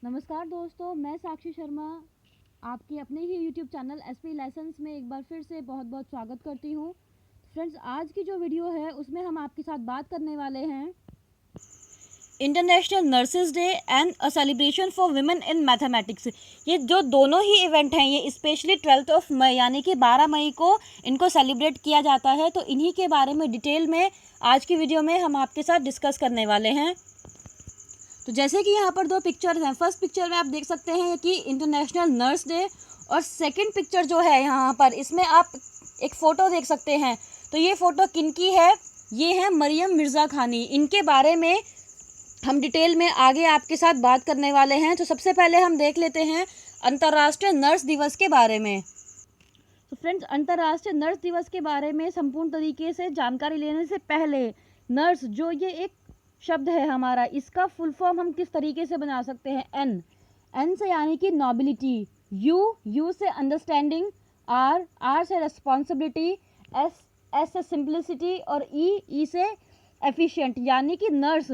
नमस्कार दोस्तों, मैं साक्षी शर्मा आपके अपने ही यूट्यूब चैनल एसपी लाइसेंस में एक बार फिर से बहुत बहुत स्वागत करती हूँ। फ्रेंड्स, आज की जो वीडियो है उसमें हम आपके साथ बात करने वाले हैं international nurses day and a celebration for women in mathematics. ये जो दोनों ही इवेंट हैं ये स्पेशली 12 मई यानी कि 12 मई को इनको सेलिब्रेट किया जाता है। तो इन्हीं के बारे में डिटेल में आज की वीडियो में हम आपके साथ डिस्कस करने वाले हैं। तो जैसे कि यहाँ पर दो पिक्चर्स हैं। फर्स्ट पिक्चर में आप देख सकते हैं कि इंटरनेशनल नर्स डे, और सेकंड पिक्चर जो है यहाँ पर इसमें आप एक फ़ोटो देख सकते हैं। तो ये फ़ोटो किनकी है? ये है मरियम मिर्ज़ा खानी। इनके बारे में हम डिटेल में आगे आपके साथ बात करने वाले हैं। तो सबसे पहले हम देख लेते हैं अंतर्राष्ट्रीय नर्स दिवस के बारे में। तो फ्रेंड्स, अंतर्राष्ट्रीय नर्स दिवस के बारे में संपूर्ण तरीके से जानकारी लेने से पहले नर्स जो ये एक शब्द है हमारा, इसका फुल फॉर्म हम किस तरीके से बना सकते हैं? एन से यानी कि नॉबिलिटी, यू से अंडरस्टैंडिंग, आर से रिस्पॉन्सिबिलिटी, एस से सिंप्लिसिटी और ई से एफिशिएंट। यानी कि नर्स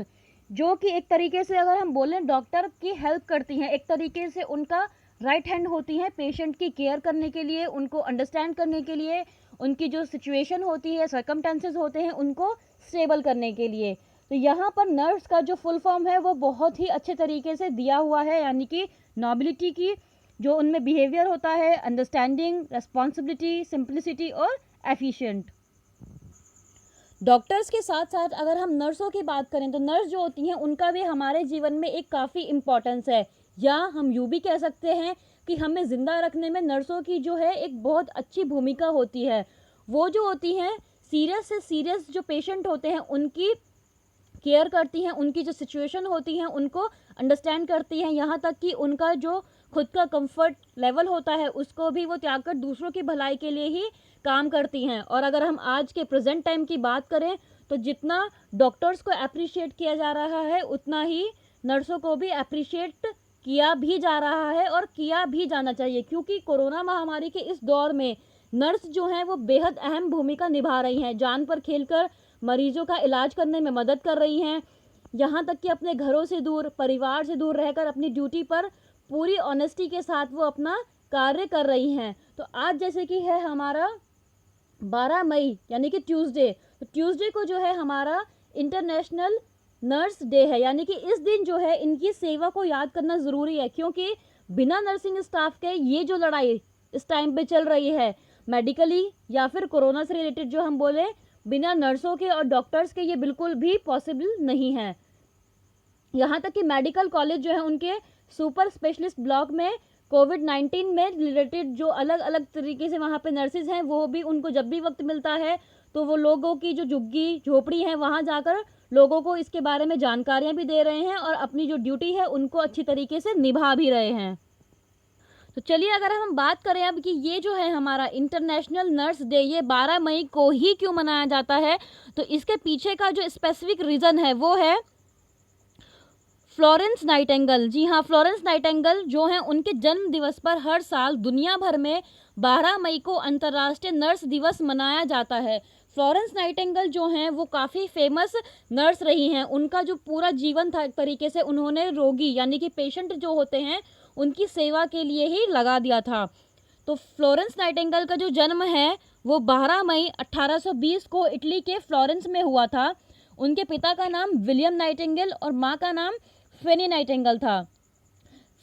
जो कि एक तरीके से अगर हम बोलें डॉक्टर की हेल्प करती हैं, एक तरीके से उनका राइट हैंड होती हैं पेशेंट की केयर करने के लिए, उनको अंडरस्टैंड करने के लिए, उनकी जो सिचुएशन होती है, सर्कमस्टेंसेस होते हैं, उनको स्टेबल करने के लिए। तो यहाँ पर नर्स का जो फुल फॉर्म है वो बहुत ही अच्छे तरीके से दिया हुआ है, यानी कि नॉबिलिटी की जो उनमें बिहेवियर होता है, अंडरस्टैंडिंग, रेस्पॉन्सिबिलिटी, सिंप्लिसिटी और एफिशिएंट। डॉक्टर्स के साथ साथ अगर हम नर्सों की बात करें तो नर्स जो होती हैं उनका भी हमारे जीवन में एक काफ़ी इम्पॉर्टेंस है, या हम यूँ भी कह सकते हैं कि हमें ज़िंदा रखने में नर्सों की जो है एक बहुत अच्छी भूमिका होती है। वो जो होती हैं सीरियस से सीरियस जो पेशेंट होते हैं उनकी केयर करती हैं, उनकी जो सिचुएशन होती हैं उनको अंडरस्टैंड करती हैं, यहाँ तक कि उनका जो खुद का कंफर्ट लेवल होता है उसको भी वो त्याग कर दूसरों की भलाई के लिए ही काम करती हैं। और अगर हम आज के प्रेजेंट टाइम की बात करें तो जितना डॉक्टर्स को अप्रिशिएट किया जा रहा है उतना ही नर्सों को भी अप्रिशिएट किया भी जा रहा है और किया भी जाना चाहिए, क्योंकि कोरोना महामारी के इस दौर में नर्स जो हैं वो बेहद अहम भूमिका निभा रही हैं। जान पर खेलकर मरीजों का इलाज करने में मदद कर रही हैं, यहाँ तक कि अपने घरों से दूर, परिवार से दूर रहकर अपनी ड्यूटी पर पूरी ऑनेस्टी के साथ वो अपना कार्य कर रही हैं। तो आज जैसे कि है हमारा 12 मई यानी कि ट्यूसडे, तो ट्यूसडे को जो है हमारा इंटरनेशनल नर्स डे है, यानी कि इस दिन जो है इनकी सेवा को याद करना ज़रूरी है, क्योंकि बिना नर्सिंग स्टाफ के ये जो लड़ाई इस टाइम पे चल रही है मेडिकली या फिर कोरोना से रिलेटेड जो हम बोले, बिना नर्सों के और डॉक्टर्स के ये बिल्कुल भी पॉसिबल नहीं है। यहाँ तक कि मेडिकल कॉलेज जो है उनके सुपर स्पेशलिस्ट ब्लॉक में कोविड-19 में रिलेटेड जो अलग अलग तरीके से वहाँ पे नर्सेज हैं वो भी उनको जब भी वक्त मिलता है तो वो लोगों की जो झुग्गी झोपड़ी है वहाँ जाकर लोगों को इसके बारे में जानकारियाँ भी दे रहे हैं और अपनी जो ड्यूटी है उनको अच्छी तरीके से निभा भी रहे हैं। तो चलिए अगर हम बात करें अब कि ये जो है हमारा इंटरनेशनल नर्स डे ये 12 मई को ही क्यों मनाया जाता है, तो इसके पीछे का जो स्पेसिफिक रीज़न है वो है फ्लोरेंस नाइटिंगेल। जी हाँ, फ्लोरेंस नाइटिंगेल जो हैं उनके जन्म दिवस पर हर साल दुनिया भर में 12 मई को अंतर्राष्ट्रीय नर्स दिवस मनाया जाता है। फ्लोरेंस नाइटिंगेल जो हैं वो काफ़ी फेमस नर्स रही हैं। उनका जो पूरा जीवन था एक तरीके से उन्होंने रोगी यानी कि पेशेंट जो होते हैं उनकी सेवा के लिए ही लगा दिया था। तो फ्लोरेंस नाइटिंगेल का जो जन्म है वो 12 मई 1820 को इटली के फ्लोरेंस में हुआ था। उनके पिता का नाम विलियम नाइटिंगेल और माँ का नाम फेनी नाइटिंगेल था।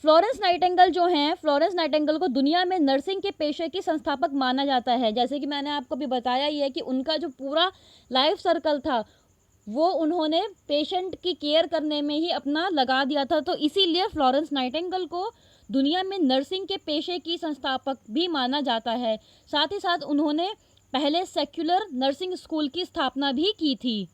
फ्लोरेंस नाइटिंगेल जो हैं, फ्लोरेंस नाइटिंगेल को दुनिया में नर्सिंग के पेशे की संस्थापक माना जाता है। जैसे कि मैंने आपको भी बताया ही है कि उनका जो पूरा लाइफ सर्कल था वो उन्होंने पेशेंट की केयर करने में ही अपना लगा दिया था। तो इसीलिए फ्लोरेंस नाइटिंगेल को दुनिया में नर्सिंग के पेशे की संस्थापक भी माना जाता है। साथ ही साथ उन्होंने पहले सेक्युलर नर्सिंग स्कूल की स्थापना भी की थी।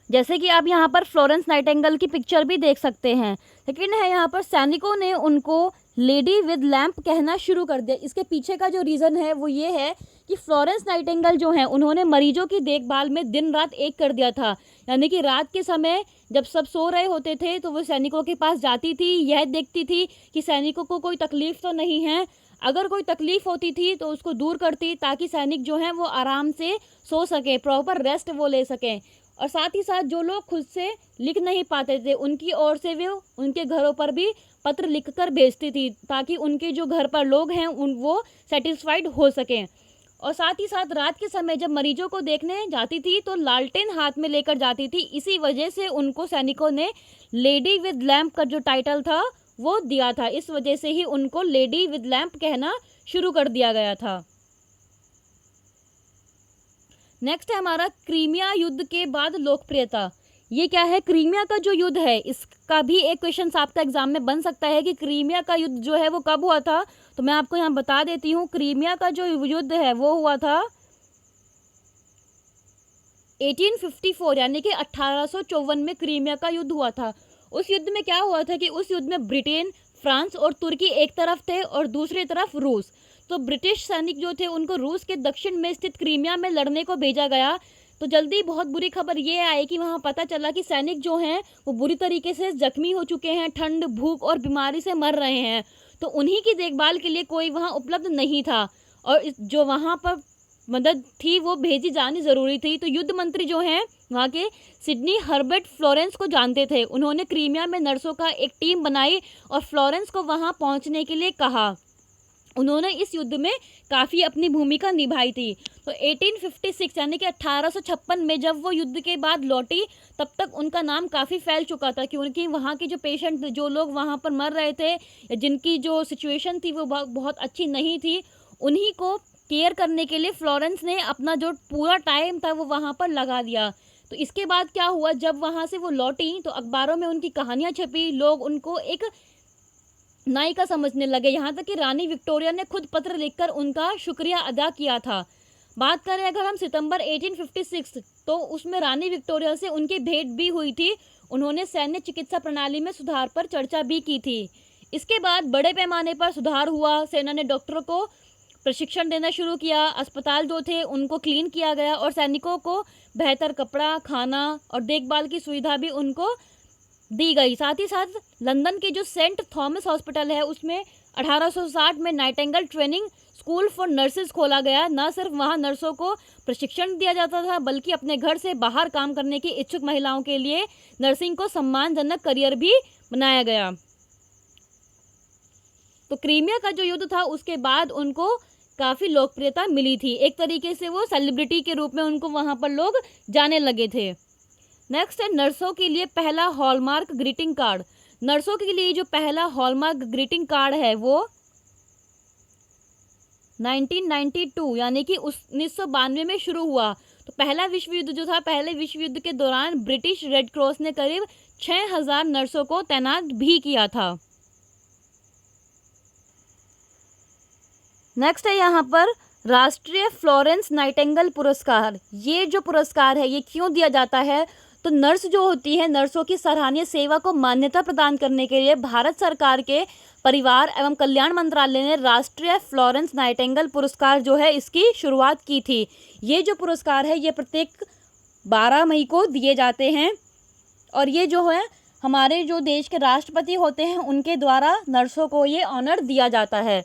जैसे कि आप यहाँ पर फ्लोरेंस नाइटिंगेल की पिक्चर भी देख सकते हैं। लेकिन है यहाँ पर सैनिकों ने उनको लेडी विद लैम्प कहना शुरू कर दिया। इसके पीछे का जो रीज़न है वो ये है कि फ्लोरेंस नाइटिंगेल जो हैं उन्होंने मरीजों की देखभाल में दिन रात एक कर दिया था। यानी कि रात के समय जब सब सो रहे होते थे तो वो सैनिकों के पास जाती थी, यह देखती थी कि सैनिकों को कोई तकलीफ़ तो नहीं है। अगर कोई तकलीफ़ होती थी तो उसको दूर करती ताकि सैनिक जो हैं वो आराम से सो सकें, प्रॉपर रेस्ट वो ले सकें। और साथ ही साथ जो लोग खुद से लिख नहीं पाते थे उनकी ओर से वो उनके घरों पर भी पत्र लिखकर भेजती थी, ताकि उनके जो घर पर लोग हैं वो सेटिस्फाइड हो सकें। और साथ ही साथ रात के समय जब मरीजों को देखने जाती थी तो लालटेन हाथ में लेकर जाती थी। इसी वजह से उनको सैनिकों ने लेडी विद लैम्प का जो टाइटल था वो दिया था। इस वजह से ही उनको लेडी विद लैम्प कहना शुरू कर दिया गया था। नेक्स्ट है हमारा क्रीमिया युद्ध के बाद लोकप्रियता। ये क्या है? क्रीमिया का जो युद्ध है इसका भी एक क्वेश्चन आपका एग्जाम में बन सकता है कि क्रीमिया का युद्ध जो है वो कब हुआ था। तो मैं आपको यहाँ बता देती हूँ, क्रीमिया का जो युद्ध है वो हुआ था 1854 यानी कि 1854 में क्रीमिया का युद्ध हुआ था। उस युद्ध में क्या हुआ था कि उस युद्ध में ब्रिटेन, फ्रांस और तुर्की एक तरफ थे और दूसरी तरफ रूस। तो ब्रिटिश सैनिक जो थे उनको रूस के दक्षिण में स्थित क्रीमिया में लड़ने को भेजा गया। तो जल्दी बहुत बुरी खबर ये आई कि वहाँ पता चला कि सैनिक जो हैं वो बुरी तरीके से जख्मी हो चुके हैं, ठंड, भूख और बीमारी से मर रहे हैं। तो उन्हीं की देखभाल के लिए कोई वहाँ उपलब्ध नहीं था और जो वहाँ पर मदद थी वो भेजी जानी ज़रूरी थी। तो युद्ध मंत्री जो हैं वहाँ के सिडनी हर्बर्ट फ्लोरेंस को जानते थे। उन्होंने क्रीमिया में नर्सों का एक टीम बनाई और फ्लोरेंस को वहाँ पहुँचने के लिए कहा। उन्होंने इस युद्ध में काफ़ी अपनी भूमिका निभाई थी। तो 1856 यानी कि 1856 में जब वो युद्ध के बाद लौटी तब तक उनका नाम काफ़ी फैल चुका था, क्योंकि वहाँ के जो पेशेंट, जो लोग वहाँ पर मर रहे थे, जिनकी जो सिचुएशन थी वो बहुत अच्छी नहीं थी, उन्हीं को केयर करने के लिए फ्लोरेंस ने अपना जो पूरा टाइम था वो वहाँ पर लगा दिया। तो इसके बाद क्या हुआ, जब वहाँ से वो लौटी तो अखबारों में उनकी कहानियाँ छपी, लोग उनको एक नायिका समझने लगे। यहाँ तक कि रानी विक्टोरिया ने खुद पत्र लिखकर उनका शुक्रिया अदा किया था। बात करें अगर हम सितंबर 1856, तो उसमें रानी विक्टोरिया से उनकी भेंट भी हुई थी। उन्होंने सैन्य चिकित्सा प्रणाली में सुधार पर चर्चा भी की थी। इसके बाद बड़े पैमाने पर सुधार हुआ। सेना ने डॉक्टरों को प्रशिक्षण देना शुरू किया, अस्पताल जो थे उनको क्लीन किया गया और सैनिकों को बेहतर कपड़ा, खाना और देखभाल की सुविधा भी उनको दी गई। साथ ही साथ लंदन के जो सेंट थॉमस हॉस्पिटल है उसमें 1860 में Nightingale training school for nurses खोला गया। न सिर्फ वहां नर्सों को प्रशिक्षण दिया जाता था बल्कि अपने घर से बाहर काम करने की इच्छुक महिलाओं के लिए नर्सिंग को सम्मानजनक करियर भी बनाया गया। तो क्रीमिया का जो युद्ध था उसके बाद उनको काफ़ी लोकप्रियता मिली थी। एक तरीके से वो सेलिब्रिटी के रूप में उनको वहाँ पर लोग जाने लगे थे। नेक्स्ट है नर्सों के लिए पहला हॉलमार्क ग्रीटिंग कार्ड। नर्सों के लिए जो पहला हॉलमार्क ग्रीटिंग कार्ड है वो 1992 यानी कि 1992 में शुरू हुआ। तो पहला विश्व युद्ध जो था, पहले विश्व युद्ध के दौरान ब्रिटिश रेड क्रॉस ने करीब 6000 नर्सों को तैनात भी किया था। नेक्स्ट है यहाँ पर राष्ट्रीय फ्लोरेंस नाइटिंगेल पुरस्कार। ये जो पुरस्कार है ये क्यों दिया जाता है? तो नर्स जो होती है, नर्सों की सराहनीय सेवा को मान्यता प्रदान करने के लिए भारत सरकार के परिवार एवं कल्याण मंत्रालय ने राष्ट्रीय फ्लोरेंस नाइटिंगेल पुरस्कार जो है इसकी शुरुआत की थी। ये जो पुरस्कार है ये प्रत्येक 12 मई को दिए जाते हैं और ये जो है हमारे जो देश के राष्ट्रपति होते हैं उनके द्वारा नर्सों को ये ऑनर दिया जाता है।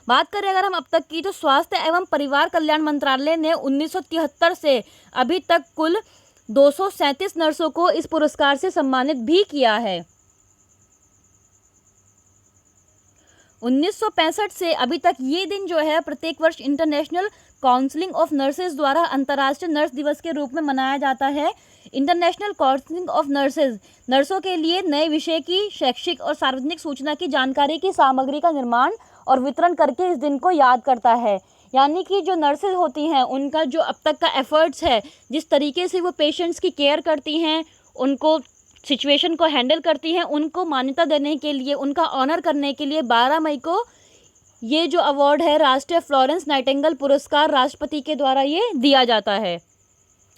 बात करें अगर हम अब तक की, तो स्वास्थ्य एवं परिवार कल्याण मंत्रालय ने 1973 से अभी तक कुल 237 नर्सों को इस पुरस्कार से सम्मानित भी किया है। 1965 से अभी तक ये दिन जो है प्रत्येक वर्ष इंटरनेशनल काउंसिलिंग ऑफ नर्सेज द्वारा अंतर्राष्ट्रीय नर्स दिवस के रूप में मनाया जाता है। इंटरनेशनल काउंसिलिंग ऑफ नर्सेज नर्सों के लिए नए विषय की शैक्षिक और सार्वजनिक सूचना की जानकारी की सामग्री का निर्माण और वितरण करके इस दिन को याद करता है। यानी कि जो नर्सेज होती हैं उनका जो अब तक का एफर्ट्स है, जिस तरीके से वो पेशेंट्स की केयर करती हैं, उनको सिचुएशन को हैंडल करती हैं, उनको मान्यता देने के लिए, उनका ऑनर करने के लिए 12 मई को ये जो अवार्ड है राष्ट्रीय फ्लोरेंस नाइटिंगेल पुरस्कार राष्ट्रपति के द्वारा ये दिया जाता है।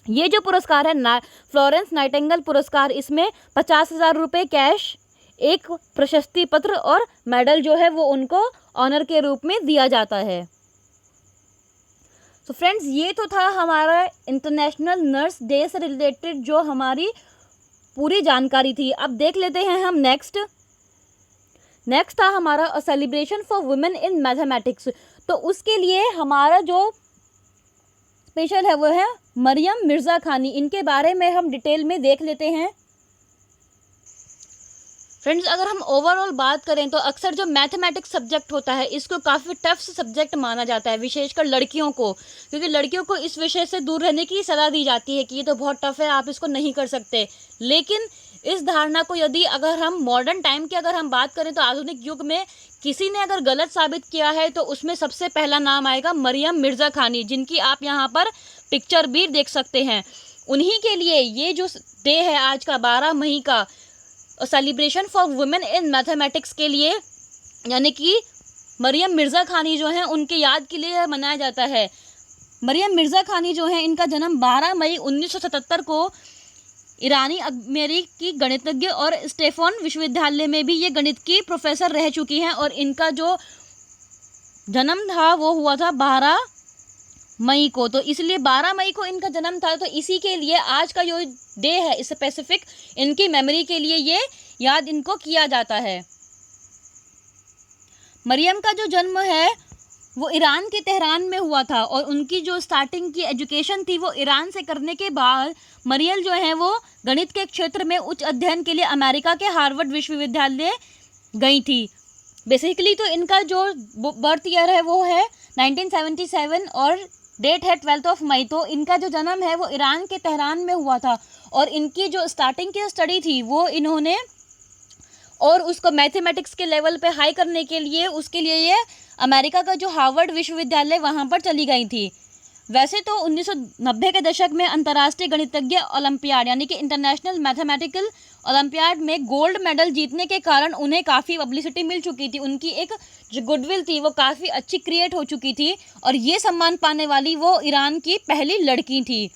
ये जो पुरस्कार है फ्लोरेंस नाइटिंगेल पुरस्कार, इसमें 50,000 रुपये कैश, एक प्रशस्ति पत्र और मेडल जो है वो उनको ऑनर के रूप में दिया जाता है। तो फ्रेंड्स ये तो था हमारा इंटरनेशनल नर्स डे से रिलेटेड जो हमारी पूरी जानकारी थी। अब देख लेते हैं हम नेक्स्ट था हमारा a celebration for women in mathematics. तो उसके लिए हमारा जो स्पेशल है वो है मरियम मिर्ज़ा खानी। इनके बारे में हम डिटेल में देख लेते हैं। फ्रेंड्स, अगर हम ओवरऑल बात करें तो अक्सर जो मैथमेटिक्स सब्जेक्ट होता है इसको काफ़ी टफ सब्जेक्ट माना जाता है, विशेषकर लड़कियों को, क्योंकि लड़कियों को इस विषय से दूर रहने की सलाह दी जाती है कि ये तो बहुत टफ है, आप इसको नहीं कर सकते। लेकिन इस धारणा को यदि अगर हम मॉडर्न टाइम की अगर हम बात करें तो आधुनिक युग में किसी ने अगर गलत साबित किया है तो उसमें सबसे पहला नाम आएगा मरियम मिर्ज़ा खानी, जिनकी आप यहाँ पर पिक्चर भी देख सकते हैं। उन्हीं के लिए ये जो डे है आज का 12 मई का celebration for women in mathematics के लिए, यानी कि मरियम मिर्ज़ा खानी जो हैं उनके याद के लिए मनाया जाता है। मरियम मिर्ज़ा खानी जो हैं इनका जन्म 12 मई 1977 को ईरानी अमेरिकी गणितज्ञ और स्टेफन विश्वविद्यालय में भी ये गणित की प्रोफेसर रह चुकी हैं, और इनका जो जन्म था वो हुआ था 12 मई को, तो इसलिए 12 मई को इनका जन्म था, तो इसी के लिए आज का जो डे है स्पेसिफिक इनकी मेमोरी के लिए ये याद इनको किया जाता है। मरियम का जो जन्म है वो ईरान के तेहरान में हुआ था, और उनकी जो स्टार्टिंग की एजुकेशन थी वो ईरान से करने के बाद मरियम जो है वो गणित के क्षेत्र में उच्च अध्ययन के लिए अमेरिका के हार्वर्ड विश्वविद्यालय गई थी। बेसिकली तो इनका जो बर्थ ईयर है वो है 1977 और डेट है 12 मई। तो इनका जो जन्म है वो ईरान के तेहरान में हुआ था, और इनकी जो स्टार्टिंग की स्टडी थी वो इन्होंने और उसको मैथमेटिक्स के लेवल पे हाई करने के लिए उसके लिए ये अमेरिका का जो हार्वर्ड विश्वविद्यालय वहाँ पर चली गई थी। वैसे तो 1990 के दशक में अंतर्राष्ट्रीय गणितज्ञ ओलंपियाड यानी कि इंटरनेशनल मैथमेटिकल ओलंपियाड में गोल्ड मेडल जीतने के कारण उन्हें काफ़ी पब्लिसिटी मिल चुकी थी। उनकी एक जो गुडविल थी वो काफ़ी अच्छी क्रिएट हो चुकी थी, और ये सम्मान पाने वाली वो ईरान की पहली लड़की थी।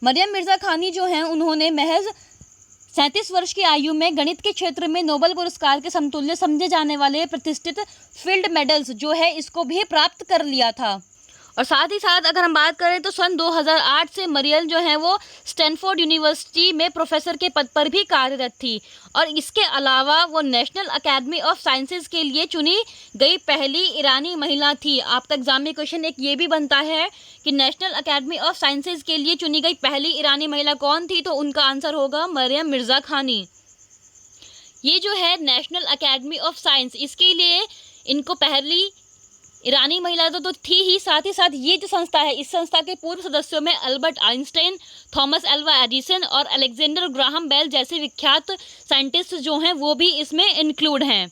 मरियम मिर्ज़ा खानी जो हैं उन्होंने महज 37 वर्ष की आयु में गणित के क्षेत्र में नोबेल पुरस्कार के समतुल्य समझे जाने वाले प्रतिष्ठित फील्ड मेडल्स जो है इसको भी प्राप्त कर लिया था। और साथ ही साथ अगर हम बात करें तो सन 2008 से मरियम जो है वो स्टैनफोर्ड यूनिवर्सिटी में प्रोफेसर के पद पर भी कार्यरत थी, और इसके अलावा वो नेशनल अकेडमी ऑफ साइंसेज के लिए चुनी गई पहली ईरानी महिला थी। आपका एग्जाम में क्वेश्चन एक ये भी बनता है कि नेशनल अकेडमी ऑफ साइंसेज के लिए चुनी गई पहली ईरानी महिला कौन थी, तो उनका आंसर होगा मरियम मिर्ज़ा खानी। ये जो है नेशनल अकेडमी ऑफ साइंस, इसके लिए इनको पहली ईरानी महिला तो थी ही, साथ ही साथ ये जो संस्था है इस संस्था के पूर्व सदस्यों में Albert Einstein, Thomas Alva Edison और अलेक्जेंडर ग्राहम बेल जैसे विख्यात साइंटिस्ट जो हैं वो भी इसमें इंक्लूड हैं।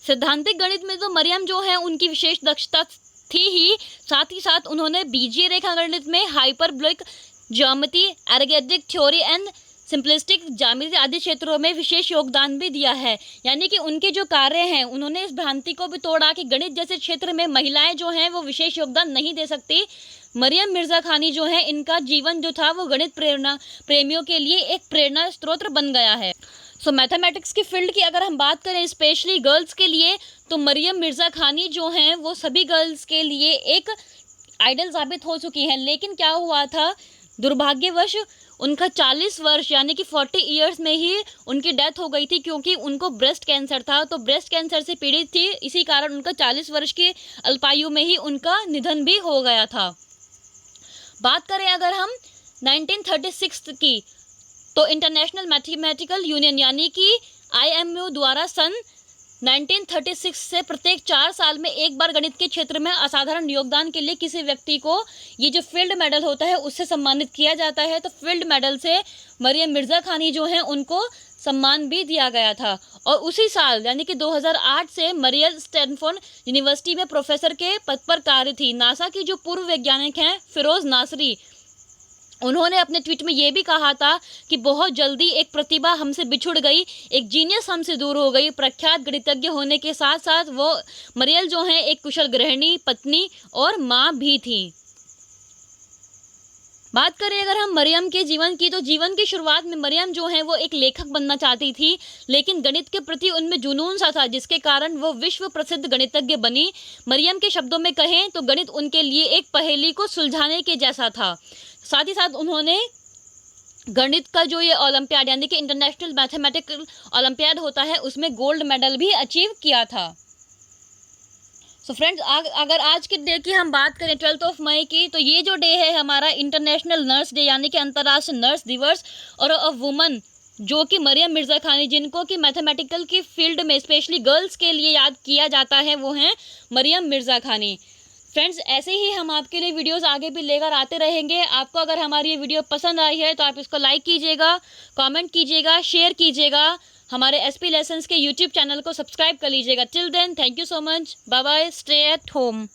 सैद्धांतिक गणित में तो मरियम जो है उनकी विशेष दक्षता थी ही, साथ ही साथ उन्होंने बीजीय रेखा गणित में हाइपरबोलिक ज्यामिति, एरिथमेटिक थ्योरी एंड सिंपलिस्टिक ज्यामिति आदि क्षेत्रों में विशेष योगदान भी दिया है। यानी कि उनके जो कार्य हैं उन्होंने इस भ्रांति को भी तोड़ा कि गणित जैसे क्षेत्र में महिलाएं जो हैं वो विशेष योगदान नहीं दे सकती। मरियम मिर्ज़ा खानी जो है इनका जीवन जो था वो गणित प्रेमियों के लिए एक प्रेरणा स्रोत बन गया है। सो मैथमेटिक्स की फील्ड की अगर हम बात करें स्पेशली गर्ल्स के लिए, तो मरियम मिर्ज़ा खानी जो हैं वो सभी गर्ल्स के लिए एक आइडल साबित हो चुकी हैं। लेकिन क्या हुआ था, दुर्भाग्यवश उनका 40 वर्ष यानी कि 40 ईयर्स में ही उनकी डेथ हो गई थी, क्योंकि उनको ब्रेस्ट कैंसर था। तो ब्रेस्ट कैंसर से पीड़ित थी, इसी कारण उनका 40 वर्ष की अल्पायु में ही उनका निधन भी हो गया था। बात करें अगर हम 1936 की, तो इंटरनेशनल मैथमेटिकल यूनियन यानी कि IMU द्वारा सन 1936 से प्रत्येक 4 साल में एक बार गणित के क्षेत्र में असाधारण योगदान के लिए किसी व्यक्ति को ये जो फील्ड मेडल होता है उससे सम्मानित किया जाता है। तो फील्ड मेडल से मरियम मिर्ज़ा खानी जो हैं उनको सम्मान भी दिया गया था। और उसी साल यानी कि 2008 से मरियम स्टैनफोर्ड यूनिवर्सिटी में प्रोफेसर के पद पर कार्य थी। नासा की जो पूर्व वैज्ञानिक हैं फिरोज़ नासरी, उन्होंने अपने ट्वीट में ये भी कहा था कि बहुत जल्दी एक प्रतिभा हमसे बिछुड़ गई, एक जीनियस हमसे दूर हो गई। प्रख्यात गणितज्ञ होने के साथ साथ वो मरियम जो हैं एक कुशल गृहिणी, पत्नी और माँ भी थी। बात करें अगर हम मरियम के जीवन की, तो जीवन की शुरुआत में मरियम जो हैं वो एक लेखक बनना चाहती थी, लेकिन गणित के प्रति उनमें जुनून सा था जिसके कारण वो विश्व प्रसिद्ध गणितज्ञ बनी। मरियम के शब्दों में कहें तो गणित उनके लिए एक पहेली को सुलझाने के जैसा था। साथ ही साथ उन्होंने गणित का जो ये ओलंपियाड यानी कि इंटरनेशनल मैथमेटिकल ओलंपियाड होता है उसमें गोल्ड मेडल भी अचीव किया था। सो फ्रेंड्स, अगर आज के डे की हम बात करें 12 मई की, तो ये जो डे है हमारा इंटरनेशनल नर्स डे, यानी कि अंतर्राष्ट्रीय नर्स दिवस। और अ वुमन जो कि मरियम मिर्ज़ा खानी, जिनको कि मैथमेटिकल की फील्ड में स्पेशली गर्ल्स के लिए याद किया जाता है, वो हैं मरियम मिर्ज़ा खानी। फ्रेंड्स, ऐसे ही हम आपके लिए वीडियोस आगे भी लेकर आते रहेंगे। आपको अगर हमारी ये वीडियो पसंद आई है तो आप इसको लाइक कीजिएगा, कमेंट कीजिएगा, शेयर कीजिएगा। हमारे एसपी लेसन्स के यूट्यूब चैनल को सब्सक्राइब कर लीजिएगा। Till then, thank you so much, bye bye, stay at home.